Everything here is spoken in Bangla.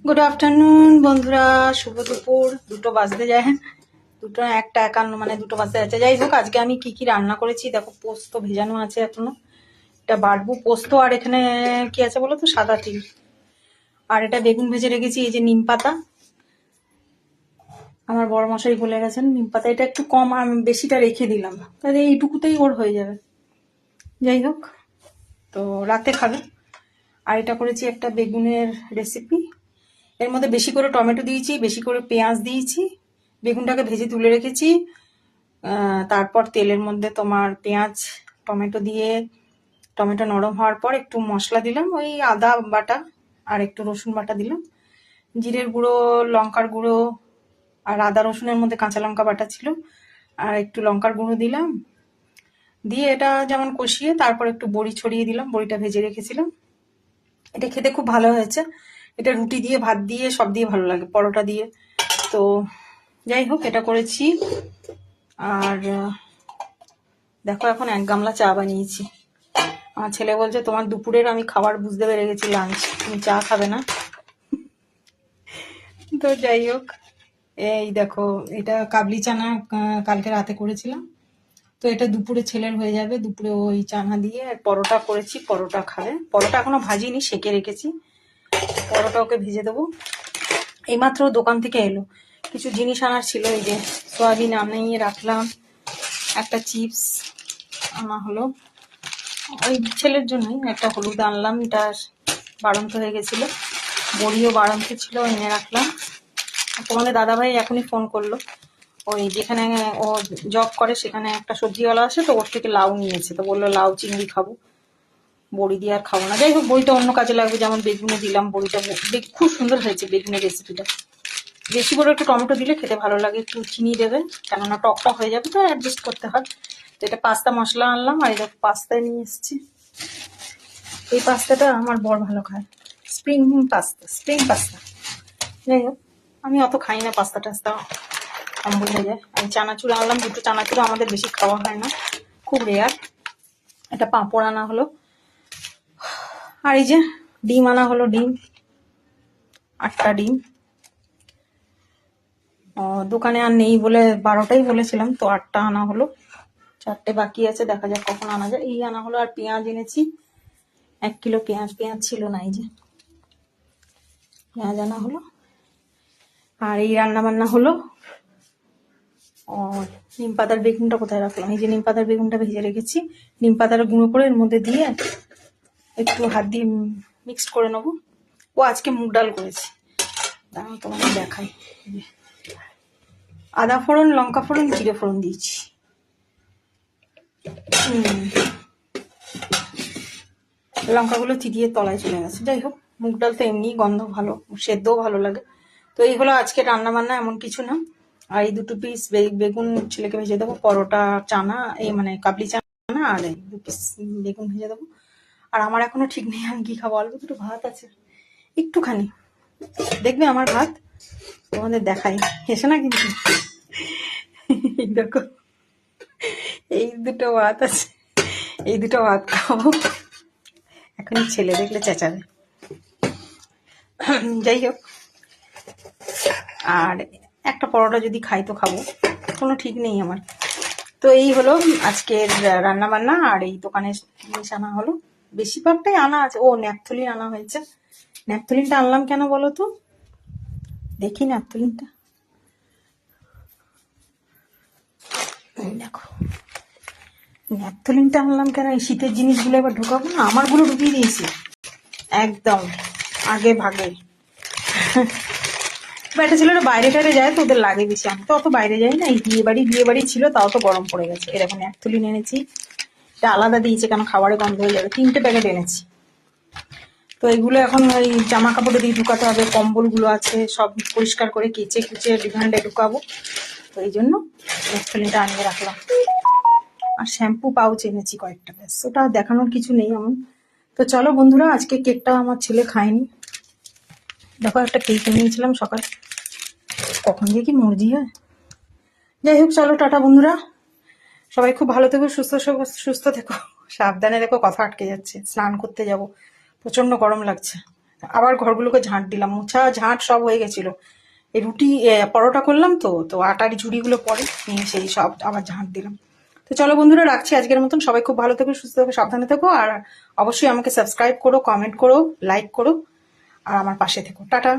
গুড আফটারনুন বন্ধুরা, শুভ দুপুর। দুটো বাজতে যায়, হ্যাঁ, দুটো 1:51 মানে দুটো বাজতে যাচ্ছে। যাই হোক, আজকে আমি কি কি রান্না করেছি দেখো। পোস্ত ভেজানো আছে এখনো, এটা বাড়বো পোস্ত। আর এখানে কি আছে বলো তো, সাদা তিল। আর এটা বেগুন ভেজে রেখেছি, এই যে নিম পাতা। আমার বড় মশাই বলে গেছেন নিম পাতা এটা একটু কম, আর আমি বেশিটা রেখে দিলাম, তাহলে এইটুকুতেই ওর হয়ে যাবে। যাই হোক, তো রাতে খাবে। আর এটা করেছি একটা বেগুনের রেসিপি। এর মধ্যে বেশি করে টমেটো দিয়েছি, বেশি করে পেঁয়াজ দিয়েছি। বেগুনটাকে ভেজে তুলে রেখেছি। তারপর তেলের মধ্যে তোমার পেঁয়াজ টমেটো দিয়ে, টমেটো নরম হওয়ার পর একটু মশলা দিলাম, ওই আদা বাটা আর একটু রসুন বাটা দিলাম, জিরের গুঁড়ো, লঙ্কার গুঁড়ো, আর আদা রসুনের মধ্যে কাঁচা লঙ্কা বাটা ছিল, আর একটু লঙ্কার গুঁড়ো দিলাম। দিয়ে এটা যেমন কষিয়ে তারপর একটু বড়ি ছড়িয়ে দিলাম, বড়িটা ভেজে রেখেছিলাম। এটা খেতে খুব ভালো হয়েছে। এটা রুটি দিয়ে, ভাত দিয়ে, সব দিয়ে ভালো লাগে, পরোটা দিয়ে। তো যাই হোক, এটা করেছি। আর দেখো, এখন 1 গামলা চা বানিয়েছি। আমার ছেলে বলছে তোমার দুপুরের আমি খাবার বুঝতে পেরে গেছি, লাঞ্চ, তুমি চা খাবে না। তো যাই হোক, এই দেখো, এটা কাবলি চানা কালকে রাতে করেছিলাম। তো এটা দুপুরে ছেলের হয়ে যাবে। দুপুরে ওই চানা দিয়ে পরোটা করেছি, পরোটা খাবে। পরোটা এখনো ভাজিনি, সেকে রেখেছি। পরোটা ওকে ভেজে দেবো। এইমাত্র দোকান থেকে এলো, কিছু জিনিস আনার ছিল। এই যে সয়াবিন আনিয়ে রাখলাম, একটা চিপস আনা হলো ওই ছেলের জন্যই। একটা হলুদ আনলাম, এটা বাড়ন্ত হয়ে গেছিল। বড়িও বাড়ন্ত ছিল, এনে রাখলাম। তোমাদের দাদাভাই এখনই ফোন করলো। ওই যেখানে ও জব করে সেখানে একটা সবজিওয়ালা আছে, তো ওর থেকে লাউ নিয়েছে। তো বললো লাউ চিংড়ি খাবো, বড়ি দিয়ে আর খাবো না। যাই হোক, বড়িটা অন্য কাজে লাগবে, যেমন বেগুনে দিলাম বড়িটা। খুব সুন্দর হয়েছে বেগুনের রেসিপিটা। বেশি করে একটু টমেটো দিলে খেতে ভালো লাগে। একটু চিনি দেবে, কেননা টক টক হয়ে যাবে, তো অ্যাডজাস্ট করতে হয়। তো এটা পাস্তা মশলা আনলাম, আর এটা পাস্তায় নিয়ে এসেছি। এই পাস্তাটা আমার বর ভালো খায়, স্প্রিং পাস্তা। যাই হোক, আমি অত খাই না পাস্তা টাস্তা, অম্বল হয়ে যায়। আমি চানাচুর আনলাম, দুটো চানাচুর, আমাদের বেশি খাওয়া হয় না, খুব রেয়ার। এটা পাঁপড় আনা হলো। আর এই যে ডিম আনা হলো, ডিম 8টা ডিম। দোকানে আর নেই বলে 12টাই বলেছিলাম, তো 8টা আনা হলো। 4টে বাকি আছে, দেখা যাক কখন আনা যায়। এই আনা হলো। আর পেঁয়াজ এনেছি 1 কিলো পেঁয়াজ। পেঁয়াজ ছিল না, এই যে পেঁয়াজ আনা হলো। আর এই রান্না বান্না হলো। ও, নিম পাতার বেগুনটা কোথায় রাখলাম? এই যে নিম পাতার বেগুনটা ভেজে রেখেছি। নিম পাতাটা গুঁড়ো করে এর মধ্যে দিয়ে একটু হাত দিয়ে মিক্সড করে নেবো। ও আজকে মুগ ডাল করেছি, দাঁড়াও তোমাকে দেখাই। আদা ফোড়ন, লঙ্কা ফোড়ন, জিরে ফোড়ন দিয়েছি। লঙ্কাগুলো চিটিয়ে তলায় চলে গেছে। যাই হোক, মুগ ডাল তো এমনি গন্ধ ভালো, সেদ্ধও ভালো লাগে। তো এই হলো আজকে রান্না বান্না, এমন কিছু না। আর এই 2 পিস বেগুন ছেলেকে ভেজে দেবো, পরোটা চানা, এই মানে কাবলি চানা, আর এই 2 পিস বেগুন ভেজে দেবো। আর আমার এখনো ঠিক নেই আমি কি খাবো। অল্প দুটো ভাত আছে, একটুখানি। দেখবে আমার ভাত, তোমাদের দেখাই, হেসে না কিন্তু। এই দেখো, এই দুটো ভাত আছে, এই দুটো ভাত খাবো। এখন ছেলে দেখলে চেঁচাবে। যাই হোক, আর একটা পরোটা যদি খাই তো খাবো, কোনো ঠিক নেই আমার। তো এই হলো আজকের রান্না বান্না। আর এই দোকানের জিনিস আনা হলো, বেশিরভাগটাই আনা আছে। ও, ন্যাপথলিন আনা হয়েছে। ন্যাপথলিনটা আনলাম কেন বলো তো, দেখি ন্যাপথলিনটা। দেখো, ন্যাপথলিনটা আনলাম কেন, এই শীতের জিনিসগুলো এবার ঢুকাবো না। আমারগুলো ঢুকিয়ে দিয়েছি একদম আগে ভাগে। এটা ছেলেরা বাইরে টাইরে যায় তো ওদের লাগে বেশি, আমি তো অত বাইরে যাই না। এই বিয়ে বাড়ি ছিল, তাও তো গরম পড়ে গেছে। এরকম ন্যাপথলিন এনেছি, এটা আলাদা দিয়েছে কেন, খাবারে গন্ধ হয়ে যাবে। 3টে প্যাকেট এনেছি। তো এগুলো এখন ওই জামা কাপড়ে দিয়ে ঢুকাতে হবে। কম্বলগুলো আছে, সব পরিষ্কার করে কেচে কুচে ডিভান্ডে ঢুকাবো। তো এই জন্য ন্যাপথলিনটা আনিয়ে রাখলাম। আর শ্যাম্পু পাউচ এনেছি কয়েকটা, ব্যাস। ওটা দেখানোর কিছু নেই এমন। তো চলো বন্ধুরা, আজকে কেকটা আমার ছেলে খায়নি। দেখো, একটা কেক নিয়েছিলাম সকাল, কখন দিয়ে কি মর্জি হয়। যাই হোক, চলো টাটা বন্ধুরা, সবাই খুব ভালো থেকো, সুস্থ থেকো, সাবধানে দেখো। কথা আটকে যাচ্ছে, স্নান করতে যাব, প্রচন্ড গরম লাগছে। আবার ঘরগুলোকে ঝাঁট দিলাম, মোছা ঝাঁট সব হয়ে গেছিল। এই রুটি পরোটা করলাম তো তো আটার ঝুড়িগুলো পরে নিয়ে সেই সব আবার ঝাঁট দিলাম। তো চলো বন্ধুরা, রাখছি আজকের মতন। সবাই খুব ভালো থেকো, সুস্থ থেকো, সাবধানে থেকো, আর অবশ্যই আমাকে সাবস্ক্রাইব করো, কমেন্ট করো, লাইক করো, আর আমার পাশে থেকো। টাটা।